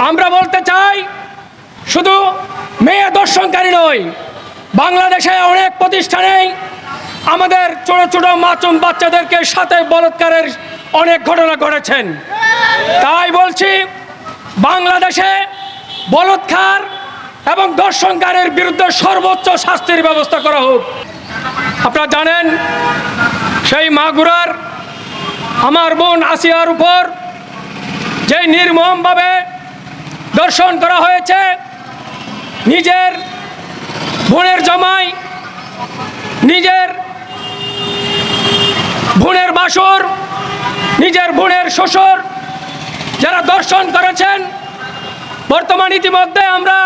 আমরা বলতে চাই শুধু মেয়ে দর্শনকারী নয়, বাংলাদেশে অনেক প্রতিষ্ঠানেই আমাদের ছোট ছোট মাসুম বাচ্চাদেরকে সাথে বলাৎকারের অনেক ঘটনা ঘটেছেন। তাই বলছি, বাংলাদেশে বলাৎকার এবং ধর্ষণকারীর বিরুদ্ধে সর্বোচ্চ শাস্তির ব্যবস্থা করা হোক। আপনারা জানেন, সেই মাগুরার আমার বোন আসিয়ার উপর যে নির্মমভাবে ধর্ষণ করা হয়েছে, নিজের বোনের জামাই, নিজের বোনের বাসর, নিজের বোনের শ্বশুর যারা ধর্ষণ করেছেন, বর্তমান ইতিমধ্যে আমরা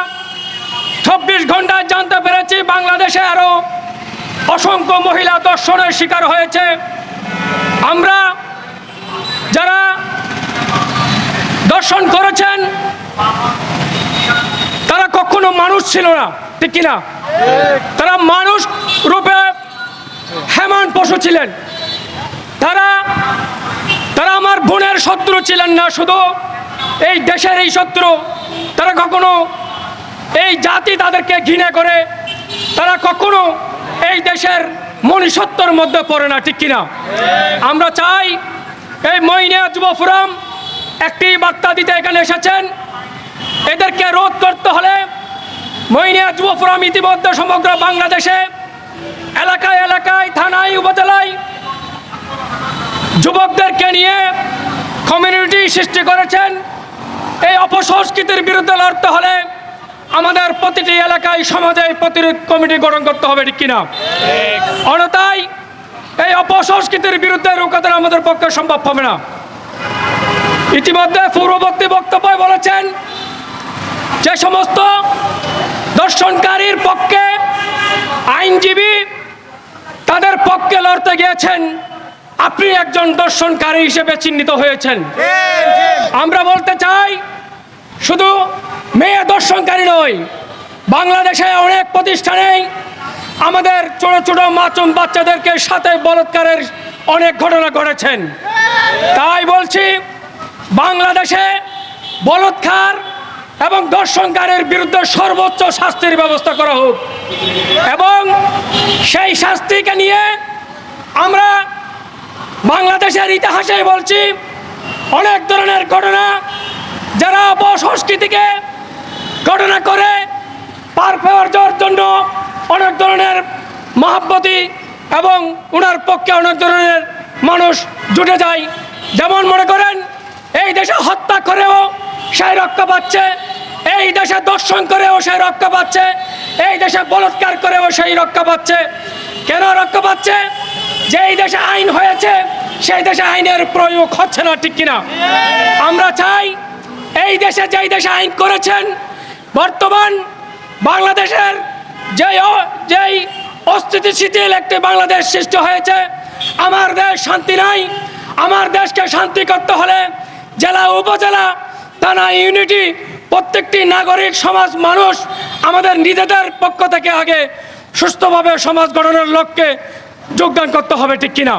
24 ঘন্টায় জানতে পেরেছি বাংলাদেশে আরো অসংখ্য মহিলা ধর্ষণের শিকার হয়েছে। আমরা যারা ধর্ষণ করেছেন তারা কখনো মানুষ ছিল না, ঠিক কিনা? তারা মানুষ রূপে হেমান পশু ছিলেন। তারা আমার বোনের শত্রু ছিলেন না, শুধু এই দেশের এই শত্রু। তারা কখনো এই জাতি তাদেরকে ঘৃণা করে, তারা কখনো এই দেশের মনুষ্যত্বের মধ্যে পড়ে না, ঠিক কিনা? আমরা চাই এই মহিলা যুব ফোরাম একটি বার্তা দিতে এখানে এসেছেন। এদেরকে রোধ করতে হলে মহিলা যুব ফোরাম ইতিমধ্যে সমগ্র বাংলাদেশে এলাকায় এলাকায়, থানায়, উপজেলায় যুবকদেরকে নিয়ে কমিউনিটি সৃষ্টি করেছেন। এই অপসংস্কৃতির বিরুদ্ধে লড়তে হলে আমাদের প্রতিটি এলাকায়, সমাজে প্রতিরোধ কমিটি গঠন করতে হবে, ঠিক কিনা? অন্যথায় এই অপসংস্কৃতির বিরুদ্ধে রুখতে আমাদের পক্ষে সম্ভব হবে না। ইতিমধ্যে পূর্ববর্তী বক্তব্যে বলেছেন, যে সমস্ত ধর্ষণকারীর পক্ষে আইনজীবী তাদের পক্ষে লড়তে গিয়েছেন, আপনি একজন ধর্ষণকারী হিসেবে চিহ্নিত হয়েছেন। আমরা বলতে চাই, শুধু মেয়ে ধর্ষণকারী নয়, বাংলাদেশে অনেক প্রতিষ্ঠানেই আমাদের ছোট ছোট মাসুম বাচ্চাদেরকে সাথে বলাৎকারের অনেক ঘটনা ঘটেছেন। তাই বলছি, বাংলাদেশে বলাৎকার এবং ধর্ষণকারীর বিরুদ্ধে সর্বোচ্চ শাস্তির ব্যবস্থা করা হোক। এবং সেই শাস্তিকে নিয়ে আমরা বাংলাদেশের ইতিহাসে বলছি, অনেক ধরনের ঘটনা যারা অপসংস্কৃতিকে ঘটনা করে পার পাওয়ার জন্য অনেক ধরনের মহাব্বতী এবং ওনার পক্ষে অনেক ধরনের মানুষ জুটে যায়। যেমন মনে করেন, এই দেশে হত্যা করেও সে রক্ষা পাচ্ছে, এই দেশে দর্শন করেও সে রক্ষা পাচ্ছে, এই দেশে বলাৎকার করেও সেই রক্ষা পাচ্ছে। কেন রক্ষা পাচ্ছে? যেই দেশে আইন হয়েছে সেই দেশে আইনের প্রয়োগ হচ্ছে না, ঠিক কিনা? আমরা চাই যেই দেশে আইন করেছেন, বর্তমান বাংলাদেশের যেই অস্থিতিশীল একটি বাংলাদেশ সৃষ্টি হয়েছে, আমার দেশ শান্তি নাই। আমার দেশকে শান্তি করতে হলে জেলা, উপজেলা, থানা, ইউনিটি, প্রত্যেকটি নাগরিক, সমাজ, মানুষ আমাদের নিজেদের পক্ষ থেকে আগে সুস্থভাবে সমাজ গঠনের লক্ষ্যে যোগদান করতে হবে, ঠিক কিনা?